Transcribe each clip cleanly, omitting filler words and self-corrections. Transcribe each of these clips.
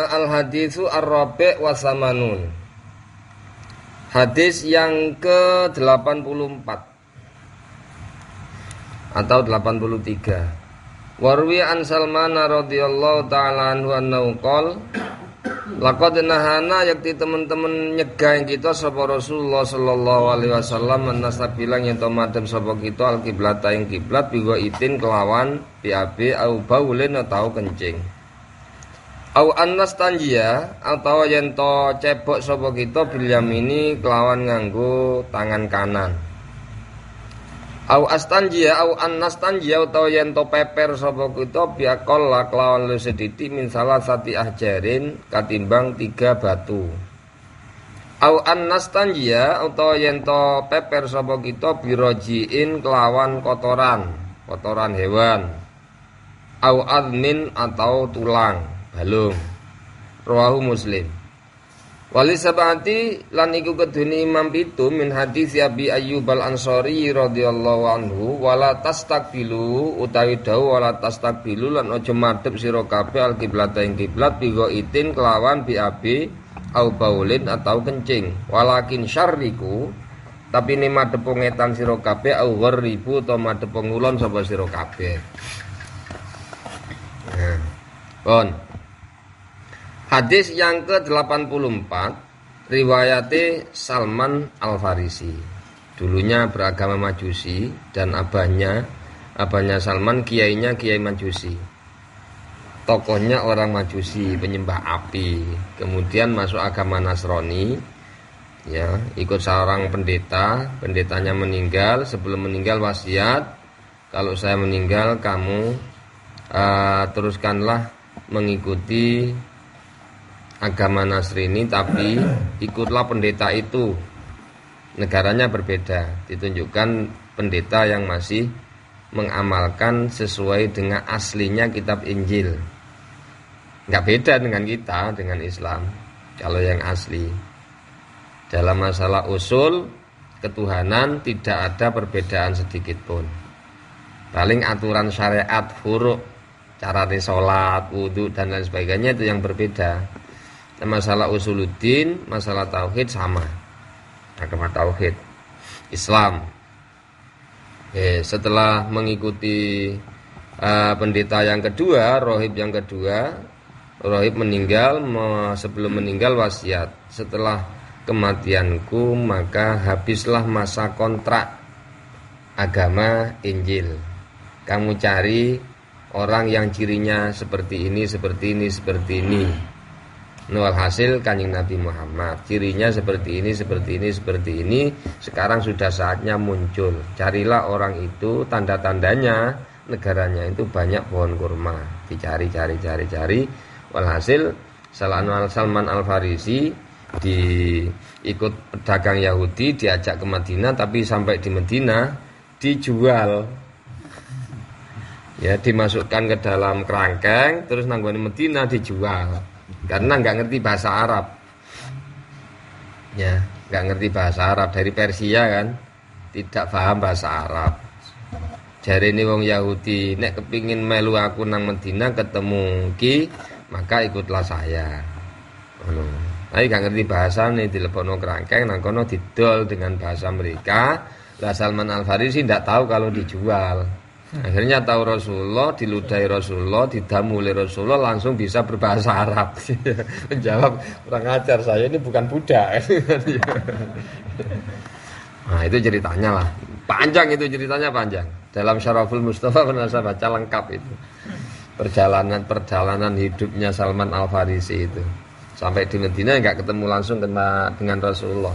Al-haditsu ar-rabi' wa samanun. Hadis yang ke-84 atau 83. Warwi an Salman radhiyallahu ta'ala anhu annahu qol laqad nahana yakti teman-teman nyegah kita sapa Rasulullah sallallahu alaihi wasallam bilang yen to madhep sapa kita al-kiblata ing kiblat biwa itin kelawan biabe au baulin atau kencing. Au annas tanjia atau yen to cebok sapa kita bil yamini kelawan nganggo tangan kanan. Au astanjia au annas tanjia atau yen to peper sapa kita biakol kelawan lu sedithik min salah sati ahjarin katimbang 3 batu. Au annas tanjia atau yen to peper sapa kita birojiin kelawan kotoran hewan. Au admin atau tulang balung. Rawahu Muslim. Wali sabati lan iku kedune Imam pitu min hadis Abi Ayyub al-Ansari radhiyallahu anhu wala tastaqbilu utawi dawu wala tastaqbilu lan aja madhep sira kabeh al-kiblata ing kiblat bigo itin kelawan biabe au baulin atau kencing walakin syarriku tapi ne madhep ngetan sira kabeh au gharibu utawa madhep ngulon sapa sira kabeh. Pon hadis yang ke-84 riwayate Salman Al-Farisi. Dulunya beragama Majusi dan abahnya Salman kiainya kiai Majusi. Tokohnya orang Majusi, penyembah api. Kemudian masuk agama Nasrani. Ya, ikut seorang pendetanya meninggal, sebelum meninggal wasiat, kalau saya meninggal kamu teruskanlah mengikuti agama Nasrani tapi ikutlah pendeta itu. Negaranya berbeda, ditunjukkan pendeta yang masih mengamalkan sesuai dengan aslinya kitab Injil. Enggak beda dengan kita, dengan Islam. Kalau yang asli dalam masalah usul ketuhanan tidak ada perbedaan sedikit pun. Paling aturan syariat, furu', cara sholat, wudu dan lain sebagainya itu yang berbeda. Masalah usuluddin, masalah tauhid sama. Agama tauhid Islam. Setelah mengikuti pendeta yang kedua, rohib yang kedua, rohib meninggal, sebelum meninggal wasiat, setelah kematianku maka habislah masa kontrak agama Injil. Kamu cari orang yang cirinya seperti ini, seperti ini, seperti ini. Walhasil Kanjeng Nabi Muhammad cirinya seperti ini, seperti ini, seperti ini. Sekarang sudah saatnya muncul. Carilah orang itu, tanda-tandanya negaranya itu banyak pohon kurma. Dicari. Walhasil Salman Al-Farisi ikut pedagang Yahudi, diajak ke Madinah, tapi sampai di Madinah dijual. Ya, dimasukkan ke dalam kerangkeng, terus nanggone Madinah dijual. Karena nggak ngerti bahasa Arab, ya nggak ngerti bahasa Arab, dari Persia kan, tidak paham bahasa Arab. Jari ini wong Yahudi, nek kepingin melu aku nang Medina ketemu ki, maka ikutlah saya. Tapi nggak ngerti bahasa nih, dilepono kerangkeng, nang kono didol dengan bahasa mereka. Lah Salman Al-Farisi tidak tahu kalau dijual. Akhirnya tahu Rasulullah, diludahi Rasulullah, didamu oleh Rasulullah, langsung bisa berbahasa Arab. Menjawab, kurang ajar, saya ini bukan budak. Nah itu ceritanya lah, panjang itu ceritanya panjang. Dalam Syaraful Mustafa pernah saya baca lengkap itu perjalanan hidupnya Salman Al-Farisi itu. Sampai di Madinah nggak ketemu langsung dengan Rasulullah.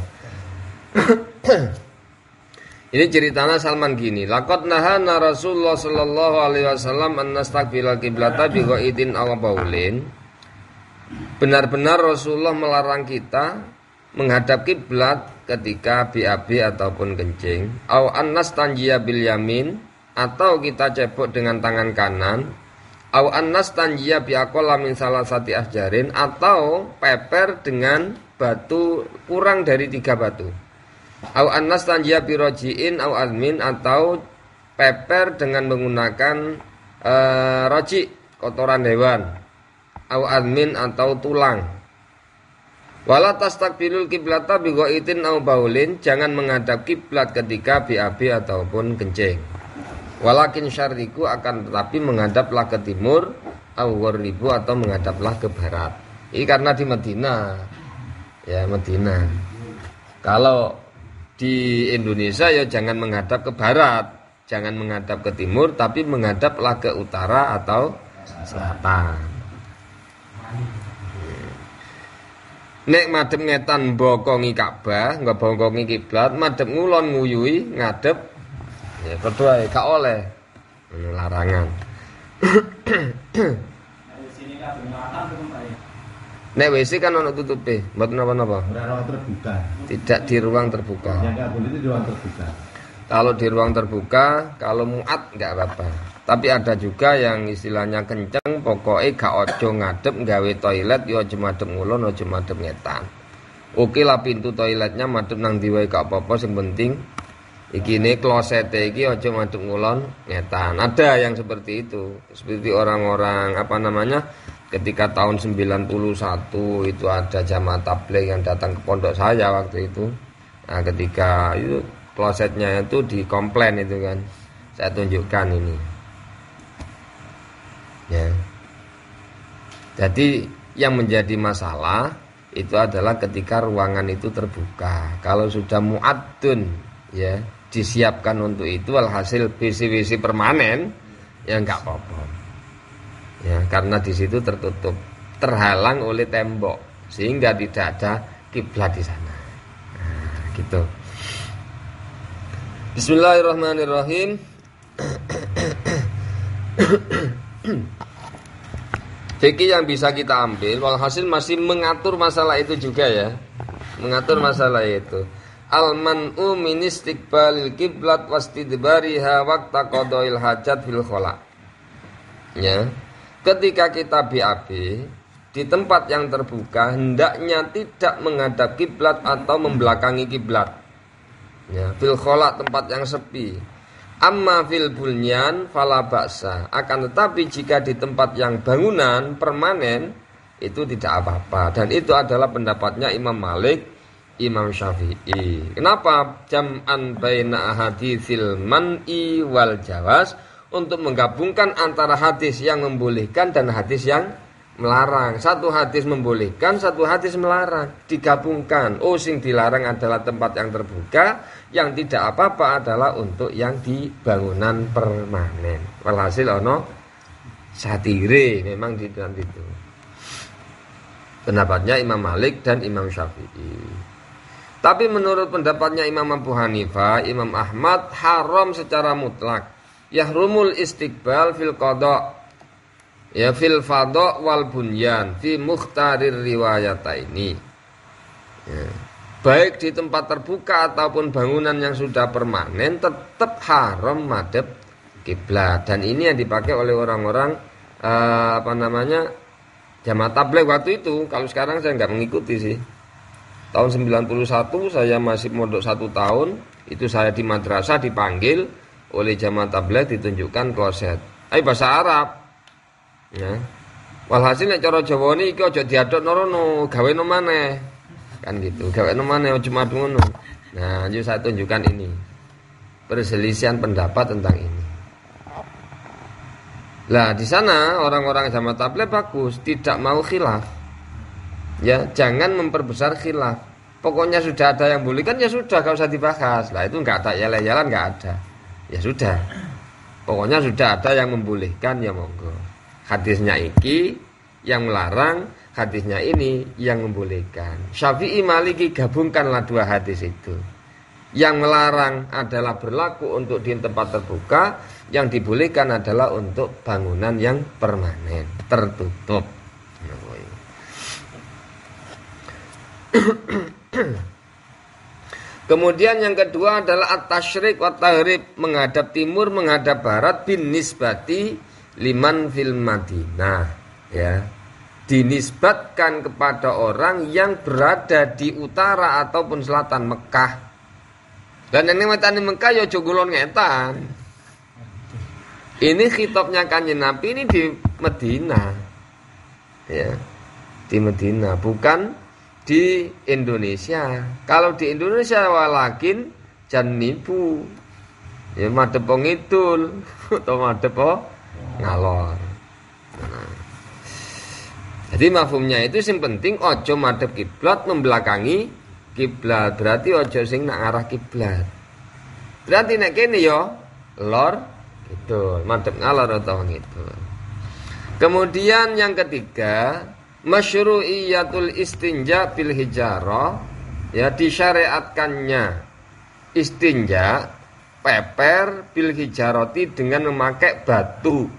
Ini ceritanya Salman gini, laqad nahana Rasulullah sallallahu alaihi wasallam an nastaqbilal qiblata bi ghaidin aw baulin. Benar-benar Rasulullah melarang kita menghadap kiblat ketika BAB ataupun kencing, au an nastanjiya bil yamin, atau kita cebok dengan tangan kanan, au an nastanjiya bi aqalla min salasati ahjarin, atau peper dengan batu kurang dari 3 batu. Au annas tanjia birojiin au admin, atau peper dengan menggunakan roji, kotoran hewan. au admin atau tulang. Wala tastaqbilul kiblata bi ghaitin au baulin, jangan menghadap kiblat ketika BAB ataupun kencing. Walakin syarriku, akan tetapi menghadaplah ke timur, au gharibu atau menghadaplah ke barat. Ini karena di Madinah. Ya, Madinah. Kalau di Indonesia ya jangan menghadap ke barat, jangan menghadap ke timur, tapi menghadaplah ke utara atau selatan. Nek madhep ngetan bokongi Ka'bah, nggak bokongi kiblat, madhep ngulon nguyui ngadep, ya berdoa gak oleh, larangan. Nek WC kan ono tutupe, mboten napa-napa. Ruang terbuka. Tidak di ruang terbuka. Yang enggak boleh itu di ruang terbuka. Kalau di ruang terbuka, kalau muat enggak apa-apa. Tapi ada juga yang istilahnya kenceng, pokoknya gak ojo ngadep gawe toilet, ya aja madhep ngulon, aja madhep ngetan. Oke lah pintu toiletnya madhep nang ndi wae gak apa-apa, sing penting iki ne klosete iki aja madhep ngulon ngetan. Ada yang seperti itu. Seperti orang-orang apa namanya? Ketika tahun 91 itu ada jamaah tabligh yang datang ke pondok saya waktu itu. Nah, ketika itu klosetnya itu dikomplain itu kan. Saya tunjukkan ini. Ya. Jadi yang menjadi masalah itu adalah ketika ruangan itu terbuka. Kalau sudah muaddun ya, disiapkan untuk itu, alhasil WC permanen ya enggak apa-apa. Ya, karena di situ tertutup, terhalang oleh tembok, sehingga tidak ada kiblat di sana. Nah, gitu. Bismillahirrahmanirrahim. Fikih yang bisa kita ambil, walhasil masih mengatur masalah itu juga ya, mengatur masalah itu. Al-man'u min istiqbalil kiblat wastidbariha waqta qadail hajat fil khala. Ya. Ketika kita BAB di tempat yang terbuka, hendaknya tidak menghadap kiblat atau membelakangi kiblat. Ya, fil khala, tempat yang sepi. Amma fil bunyan fala ba'sa. Akan tetapi jika di tempat yang bangunan permanen itu tidak apa-apa. Dan itu adalah pendapatnya Imam Malik, Imam Syafi'i. Kenapa? Jam'an baina ahaditsil man'i wal jawaz, untuk menggabungkan antara hadis yang membolehkan dan hadis yang melarang. Satu hadis membolehkan, satu hadis melarang, digabungkan. Oh, sing dilarang adalah tempat yang terbuka, yang tidak apa-apa adalah untuk yang di bangunan permanen. Walhasil ono satire memang di dalam itu. Pendapatnya Imam Malik dan Imam Syafi'i. Tapi menurut pendapatnya Imam Abu Hanifah, Imam Ahmad, haram secara mutlak. Yahrumul istiqbal fil qada, ya fil fadha wal bunyan fi mukhtarir riwayataini. Ya. Baik di tempat terbuka ataupun bangunan yang sudah permanen tetap haram madhep kiblat. Dan ini yang dipakai oleh orang-orang jamaah tabligh waktu itu. Kalau sekarang saya nggak mengikuti sih. Tahun 91 saya masih mondok 1 tahun, itu saya di madrasah dipanggil oleh jamaah tabligh, ditunjukkan kloset. Bahasa Arab. Ya. Walhasil nek cara Jawa niki aja diadokno rono, gawe no maneh. Kan gitu, gawe no maneh aja madu ngono. Nah, jadi saya tunjukkan ini. Perselisihan pendapat tentang ini. Lah, di sana orang-orang jamaah tabligh bagus, tidak mau khilaf. Ya, jangan memperbesar khilaf. Pokoknya sudah ada yang boleh kan ya sudah, enggak usah dibahas. Lah itu enggak ada yel-yelan, enggak ada. Ya sudah, pokoknya sudah ada yang membolehkan ya monggo. Hadisnya iki yang melarang, hadisnya ini yang membolehkan. Syafi'i Maliki gabungkanlah 2 hadis itu. Yang melarang adalah berlaku untuk di tempat terbuka, yang dibolehkan adalah untuk bangunan yang permanen, tertutup. Kemudian yang kedua adalah at-tasyrik wa tahrib, menghadap timur, menghadap barat, bin nisbati liman fil Madinah, ya. Dinisbatkan kepada orang yang berada di utara ataupun selatan Mekah. Dan yang ngetani Mekah ya aja ngulon ngetan. Ini khitabnya Kanjeng Nabi ini di Madinah. Ya. Di Medina, bukan di Indonesia. Kalau di Indonesia walakin jan nipu. Ya madhep ngidul atau madhep ngalor. Nah. Jadi mafhumnya itu sing penting ojo madhep kiblat membelakangi kiblat. Berarti ojo sing nak arah kiblat. Berarti nek kene yo lor gitu, madhep ngalor atau gitu. Kemudian yang ketiga, masyru'iyatul istinja bil hijarah, ya disyariatkannya istinja peper bil hijarati dengan memakai batu.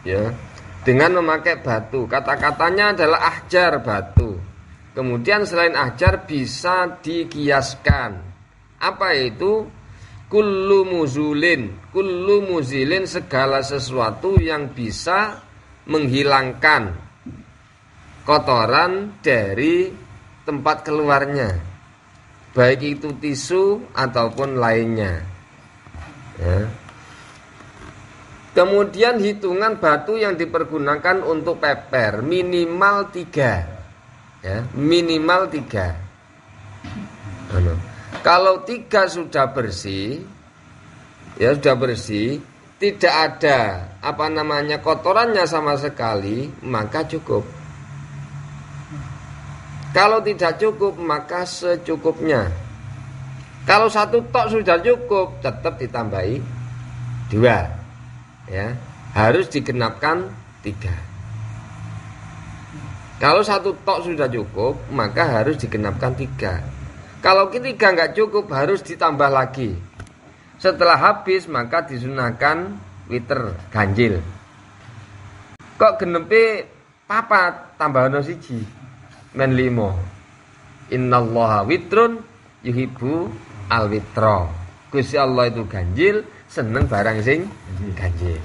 Ya, dengan memakai batu. Kata-katanya adalah ahjar batu. Kemudian selain ahjar bisa dikiaskan. Apa itu? Kullu muzilin segala sesuatu yang bisa menghilangkan kotoran dari tempat keluarnya, baik itu tisu ataupun lainnya. Ya. Kemudian hitungan batu yang dipergunakan untuk peper minimal 3, ya, minimal 3. Kalau 3 sudah bersih, ya sudah bersih, tidak ada kotorannya sama sekali, maka cukup. Kalau tidak cukup, maka secukupnya. Kalau 1 tok sudah cukup, tetap ditambahi 2. Ya, harus digenapkan 3. Kalau 1 tok sudah cukup, maka harus digenapkan 3. Kalau ketiga nggak cukup, harus ditambah lagi. Setelah habis maka disunahkan witer ganjil. Kok genepe 4 tambahno 1 men 5. Innallaha witrun yuhibbu al-witra. Gusti Allah itu ganjil, seneng barang sing ganjil.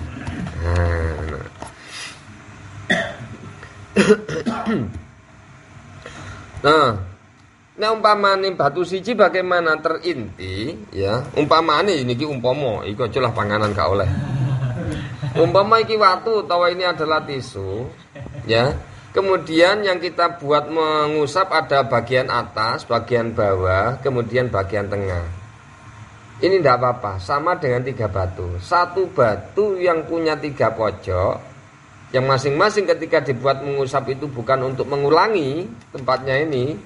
Nah, umpamane batu siji bagaimana terinti, ya. Umpamane niki umpama, iku aja lah panganan gak oleh. Umpama iki watu utawa ini adalah tisu, ya. Kemudian yang kita buat mengusap ada bagian atas, bagian bawah, kemudian bagian tengah. Ini tidak apa-apa, sama dengan 3 batu. 1 batu yang punya 3 pojok, yang masing-masing ketika dibuat mengusap itu bukan untuk mengulangi tempatnya ini.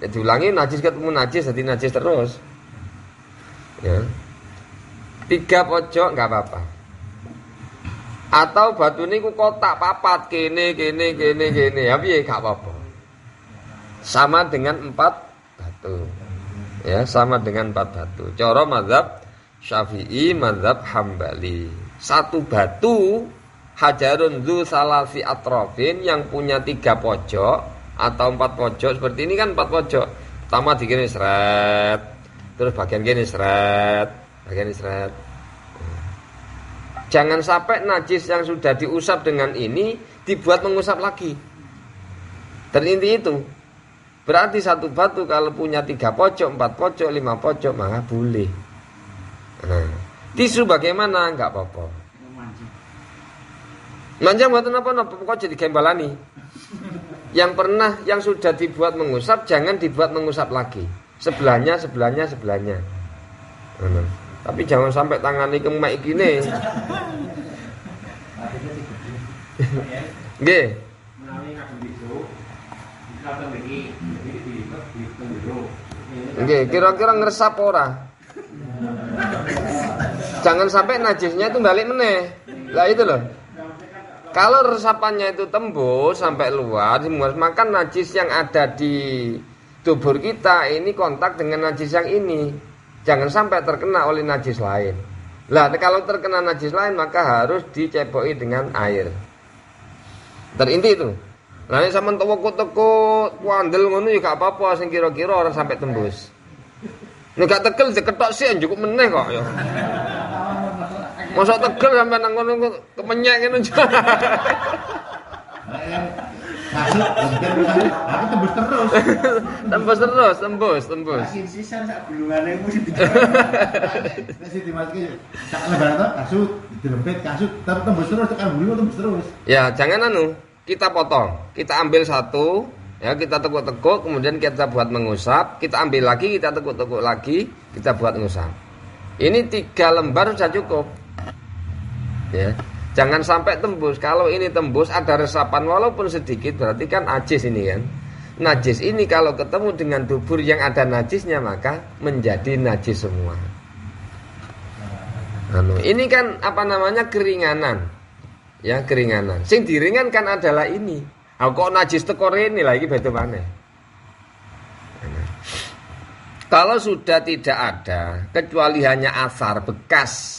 Ya, diulangi najis ketemu najis, jadi najis terus. Ya. 3 pojok nggak apa-apa. Atau batu ini ku kotak papat kene. Ya piye gak apa-apa. Sama dengan 4 batu. Ya, sama dengan 4 batu. Cara mazhab Syafi'i, mazhab Hambali. 1 batu hajarun dzu salasi atrofin yang punya 3 pojok atau 4 pojok seperti ini kan 4 pojok. Pertama digini seret, terus bagian gini seret, bagian ini seret. Jangan sampai najis yang sudah diusap dengan ini dibuat mengusap lagi. Terinti itu. Berarti 1 batu kalau punya 3 pojok, 4 pojok, 5 pojok maka boleh. Nah, tisu bagaimana? Enggak apa-apa. Manjang mboten napa-napa, pokoknya jadi gembalani. Yang sudah dibuat mengusap jangan dibuat mengusap lagi. Sebelahnya. Tapi jangan sampai tangani kemek gini. Nggih. Nggih, kira-kira ngresap ora? Jangan sampai najisnya itu balik meneh. Lah itu loh. Kalau resapannya itu tembus sampai luar, maka najis yang ada di tubuh kita ini kontak dengan najis yang ini. Jangan sampai terkena oleh najis lain. Lah, kalau terkena najis lain maka harus diceboki dengan air. Terinti itu. Lah nek sampean teko-teko wandel ngono ya gak apa-apa sing kira-kira orang sampai tembus. Nek gak tekel diketok sih cukup meneh kok ya. Mosok tegel sampai nang ngono kemenyek ngene. Kasut, aku tembus terus. Sisa sak gulungane ku sing dimasuki. Sak lebaran kasut, dilempit kasut, tembus terus tekan bulu tembus terus. Ya, jangan kita potong, kita ambil satu, ya kita tekuk-tekuk, kemudian kita buat mengusap, kita ambil lagi, kita tekuk-tekuk lagi, kita buat mengusap. Ini 3 lembar sudah cukup. Ya, jangan sampai tembus. Kalau ini tembus ada resapan walaupun sedikit, berarti kan najis ini kan. Najis ini kalau ketemu dengan dubur yang ada najisnya maka menjadi najis semua. Ini kan apa namanya keringanan. Ya, keringanan. Sing diringankan adalah ini. Kok najis teko rene lah iki beda maneh. Kalau sudah tidak ada kecuali hanya asar bekas.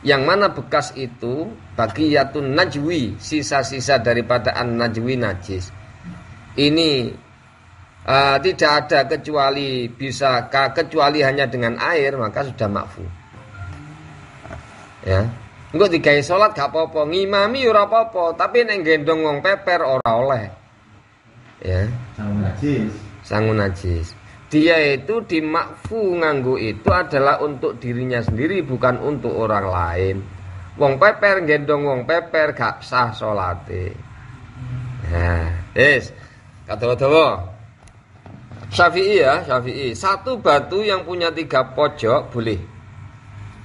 Yang mana bekas itu baqiyatun najwi, sisa-sisa daripada an-najwi najis. Ini tidak ada kecuali hanya dengan air maka sudah makfu. Ya. Engko digawe salat gak apa-apa, ngimami ora apa-apa, tapi nek gendong wong peper ora oleh. Ya. Sangun najis. Dia itu dimakfu nganggo itu adalah untuk dirinya sendiri bukan untuk orang lain. Wong peper gendong wong peper gak sah salate. Nah, kata-kata Syafi'i ya, Syafi'i. Satu batu yang punya 3 pojok boleh.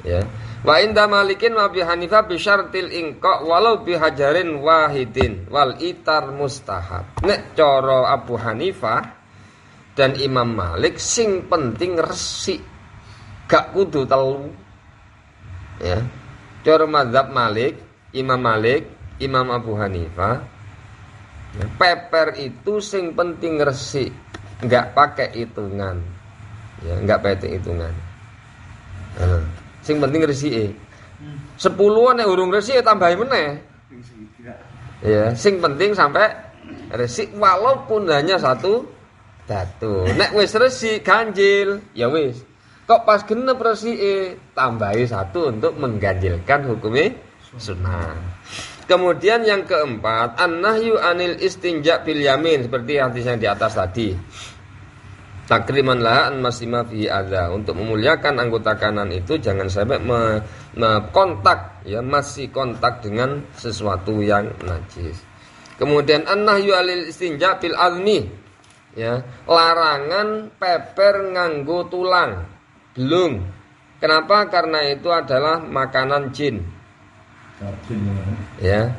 Ya. Wa inda Malikin wa Abi Hanifah bi syartil inqa walau bi hajarin wahidin wal itar mustahab. Nek cara Abu Hanifah dan Imam Malik sing penting resik. Gak kudu telu. Ya. Cara mazhab Malik, Imam Abu Hanifah, peper itu sing penting resik, enggak pakai hitungan. Ya, enggak pakai hitungan. Sing penting resike. 10-an nek urung resik tambahi meneh. Ya, sing penting sampai resik walaupun hanya 1 batu. Nek wis resik ganjil, ya wis. Kok pas genep resike tambahi 1 untuk mengganjilkan hukumnya sunnah. Kemudian yang keempat, an-nahyu anil istinja bil yamin, seperti hadis yang di atas tadi. Takriman laha an masima fi adza, untuk memuliakan anggota kanan itu jangan sampai kontak, ya masih kontak dengan sesuatu yang najis. Kemudian an-nahyu anil istinja bil azmi, ya, larangan peper nganggo tulang, belung. Kenapa? Karena itu adalah makanan jin. Ya,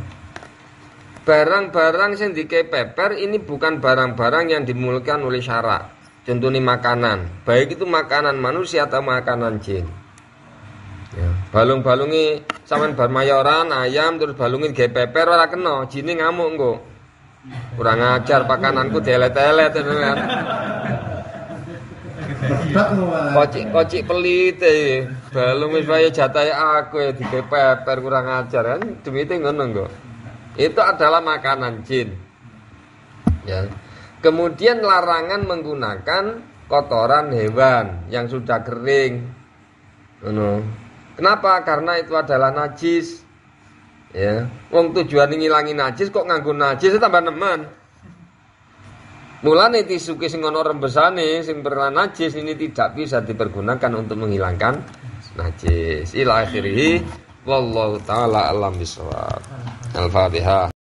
barang-barang yang dikei peper ini bukan barang-barang yang dimulakan oleh syarak. Contohnya makanan, baik itu makanan manusia atau makanan jin. Ya, balung-balungi sampean bar mayoran ayam terus balungi gawe peper ora kena, jine ngamuk engko. Kurang ajar pakananku delet-delet kan. Kocik pelit balung wis wae jatahe aku ya digawe peper kurang ajar kan demite ngono kok. Itu adalah makanan jin. Ya. Kemudian larangan menggunakan kotoran hewan yang sudah kering. Ngono. Kenapa? Karena itu adalah najis. Ya. Wong tujuane ngilangi najis kok nganggo najis tambah nemen. Mulane tisuke sing ana rembesane sing pernah najis ini tidak bisa dipergunakan untuk menghilangkan najis. Ila akhirih wallahu taala alam bisawab. Al-Fatihah.